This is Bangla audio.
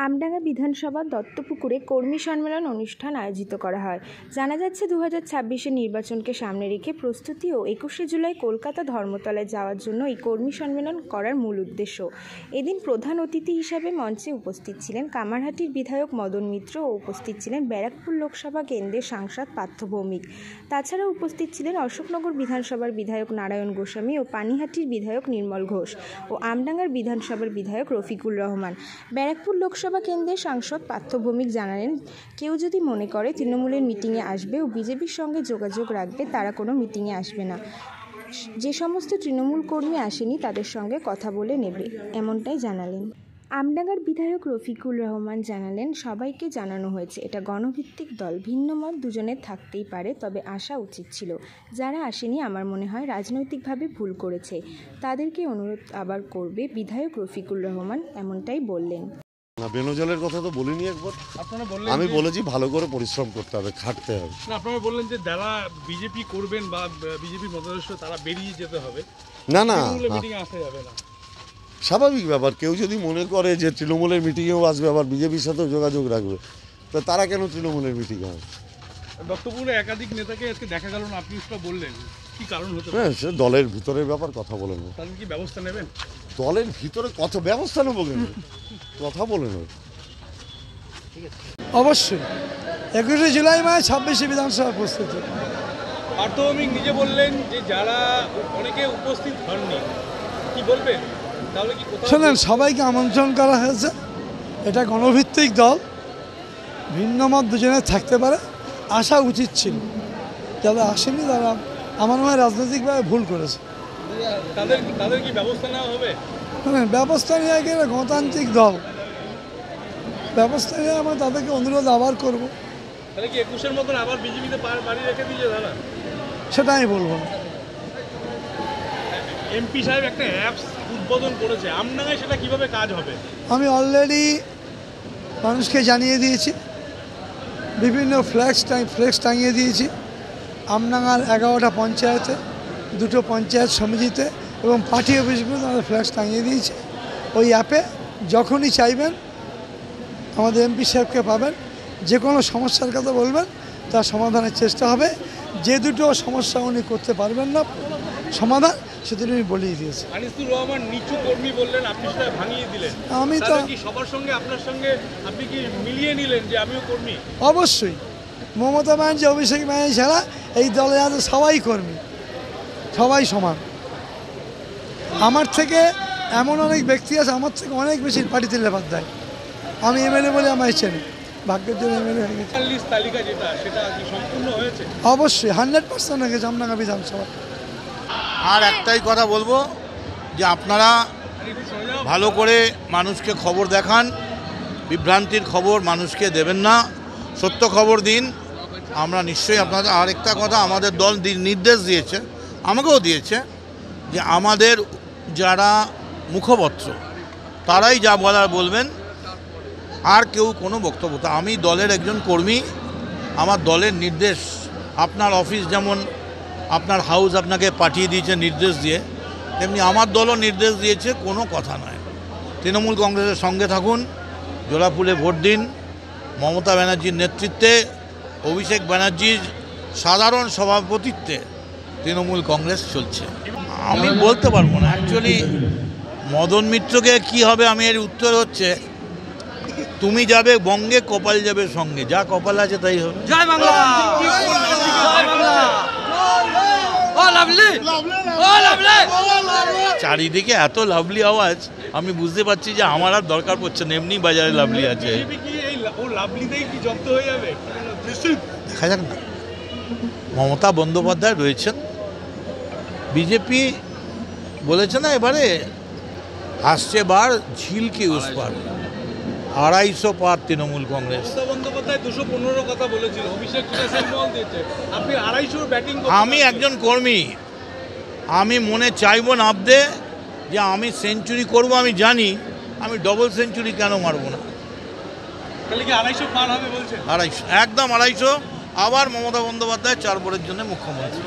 আমডাঙ্গা বিধানসভা দত্তপুকুরে কর্মী সম্মেলন অনুষ্ঠান আয়োজিত করা হয়। জানা যাচ্ছে 2026-এর নির্বাচনকে সামনে রেখে প্রস্তুতি ও 21শে জুলাই কলকাতা ধর্মতলায় যাওয়ার জন্য এই কর্মী সম্মেলন করার মূল উদ্দেশ্য। এদিন প্রধান অতিথি হিসাবে মঞ্চে উপস্থিত ছিলেন কামারহাটির বিধায়ক মদন মিত্র ও উপস্থিত ছিলেন ব্যারাকপুর লোকসভা কেন্দ্রের সাংসদ পার্থ ভৌমিক। তাছাড়া উপস্থিত ছিলেন অশোকনগর বিধানসভার বিধায়ক নারায়ণ গোস্বামী ও পানিহাটির বিধায়ক নির্মল ঘোষ ও আমডাঙ্গার বিধানসভার বিধায়ক রফিকুল রহমান। ব্যারাকপুর লোকসভা কেন্দ্রের সাংসদ পার্থ ভৌমিক জানালেন, কেউ যদি মনে করে তৃণমূলের মিটিংয়ে আসবে ও বিজেপির সঙ্গে যোগাযোগ রাখবে, তারা কোনো মিটিংয়ে আসবে না। যে সমস্ত তৃণমূল কর্মী আসেনি তাদের সঙ্গে কথা বলে নেবে, এমনটাই জানালেন। আমডাঙ্গার বিধায়ক রফিকুল রহমান জানালেন, সবাইকে জানানো হয়েছে এটা গণভিত্তিক দল, ভিন্ন মত দুজনের থাকতেই পারে, তবে আসা উচিত ছিল। যারা আসেনি আমার মনে হয় রাজনৈতিকভাবে ভুল করেছে, তাদেরকে অনুরোধ আবার করবে বিধায়ক রফিকুল রহমান, এমনটাই বললেন। না, বেনজলের কথা তো বলিনি একবার। আপনারা বললেন, আমি বলেছি ভালো করে পরিশ্রম করতে হবে, খাটতে হবে। না, আপনারা বললেন যে যারা বিজেপি করবেন বা বিজেপির মতাদর্শ তারা বেরিয়ে যেতে হবে, না না, মিটিং আসা যাবে না। স্বাভাবিক ব্যাপার। কেউ যদি মনে করে যে তৃণমূলের মিটিংয়েও আসবে, আবার বিজেপির সাথেও যোগাযোগ রাখবে, তো তারা কেন তৃণমূলের মিটিংয়ে আসবে? দত্তপুরে একাধিক নেতাকে আজকে দেখা গেল না, আপনি সেটা বললেন, কি কারণ হতে পারে? হ্যাঁ, সে দলের ভিতরের ব্যাপার, কথা বলে নেব। তাহলে কি ব্যবস্থা নেবেন? দলের ভিতরে কত ব্যবস্থা নেবো, কিন্তু কথা বলে নেব। অবশ্যই 21শে জুলাই 26শে বিধানসভা প্রস্তুতি। পার্থ ভৌমিক নিজে বললেন যে যারা অনেকে উপস্থিত হননি, কি বলবেন? তাহলে কি শোনেন, সবাইকে আমন্ত্রণ করা হয়েছে, এটা গণভিত্তিক দল, ভিন্ন মত দুজনের থাকতে পারে, আসা উচিত ছিল। যারা আসেনি তারা আমার মনে হয় রাজনৈতিকভাবে ভুল করেছে। তাদের কি ব্যবস্থা নেওয়া হবে? শোনেন, ব্যবস্থা নিয়ে গেলে গণতান্ত্রিক দল, ব্যবস্থা নিয়ে আমরা তাদেরকে অনুরোধ আবার করব। তাহলে কি 21-এর মতন আবার বিজেপিতে বাড়ি রেখে দিয়েছে তারা? সেটা আমি বলবো না। এমপি সাহেব একটা অ্যাপস উদ্বোধন করেছে, আমডাঙ্গায় সেটা কিভাবে কাজ হবে? আমি অলরেডি মানুষকে জানিয়ে দিয়েছি, বিভিন্ন ফ্লেক্স টাঙিয়ে দিয়েছি আমডাঙ্গার 11টা পঞ্চায়েতে, 2টো পঞ্চায়েত সমিতিতে এবং পার্টি অফিসগুলো আমাদের ফ্লেক্স টাঙিয়ে দিয়েছি। ওই অ্যাপে যখনই চাইবেন আমাদের এমপি সাহেবকে পাবেন, যে কোনো সমস্যার কথা বলবেন, তার সমাধানের চেষ্টা হবে। যে দুটো সমস্যা উনি করতে পারবেন না সমাধান, সেটা আমি বলিয়ে দিয়েছি। আনিসুর রহমান নিচু কর্মী বললেন, আপনি সেটা ভাঙিয়ে দিলেন। আমি তো কি সবার সঙ্গে আপনার সঙ্গে আপনি কি মিলিয়ে নিলেন যে আমিও কর্মী? অবশ্যই, মমতা ব্যানার্জি, অভিষেক ব্যানার্জি ছাড়া এই দলে আছে সবাই কর্মী, সবাই সমান। আমার থেকে এমন অনেক ব্যক্তি আছে আমার থেকে অনেক বেশি পার্টিতে লেবার দেয়। আমি এমএলএ বলে আমায় চেনে, ভাগ্যের জন্য এমএলএ হয়ে গেছে। তালিকা যেটা, সেটা কি সম্পূর্ণ হয়েছে? অবশ্যই 100% হয়ে গেছে আমডাঙ্গা বিধানসভা। আর একটাই কথা বলবো যে আপনারা ভালো করে মানুষকে খবর দেখান, বিভ্রান্তির খবর মানুষকে দেবেন না, সত্য খবর দিন। আমরা নিশ্চয়ই আপনাদের আরেকটা কথা, আমাদের দল নির্দেশ দিয়েছে, আমাকেও দিয়েছে, যে আমাদের যারা মুখপত্র তারাই যা বলার বলবেন, আর কেউ কোনো বক্তব্য। আমি দলের একজন কর্মী, আমার দলের নির্দেশ, আপনার অফিস যেমন আপনার হাউস আপনাকে পাঠিয়ে দিয়েছে নির্দেশ দিয়ে, তেমনি আমার দলও নির্দেশ দিয়েছে, কোনো কথা নয়। তৃণমূল কংগ্রেসের সঙ্গে থাকুন, জোড়াফুলে ভোট দিন, মমতা ব্যানার্জির নেতৃত্বে, অভিষেক ব্যানার্জির সাধারণ সভাপতিত্বে তৃণমূল কংগ্রেস চলছে। আমি বলতে পারবো না অ্যাকচুয়ালি মদন মিত্রকে কি হবে। আমি এর উত্তর হচ্ছে, তুমি যাবে বঙ্গে, কপাল যাবে সঙ্গে, যা কপাল আছে তাই হবে। জয় বাংলা, জয় বাংলা। ও লাভলি, ও লাভলি। চারিদিকে এত লাভলি আওয়াজ, আমি বুঝতে পারছি যে আমার আর দরকার পড়ছে না, এমনি বাজারে লাভলি আছে। দেখা যাক না। মমতা বন্দ্যোপাধ্যায় রয়েছেন, বিজেপি বলেছে না এবারে আসছে বার ঝিল কি উস পার, 250 পার তৃণমূল কংগ্রেস। আমি একজন কর্মী, আমি মনে চাইবো না আপদে যে আমি সেঞ্চুরি করব। আমি জানি আমি ডবল সেঞ্চুরি কেন মারবো না। 250, একদম 250। আবার মমতা বন্দ্যোপাধ্যায় 4 বারের জন্য মুখ্যমন্ত্রী।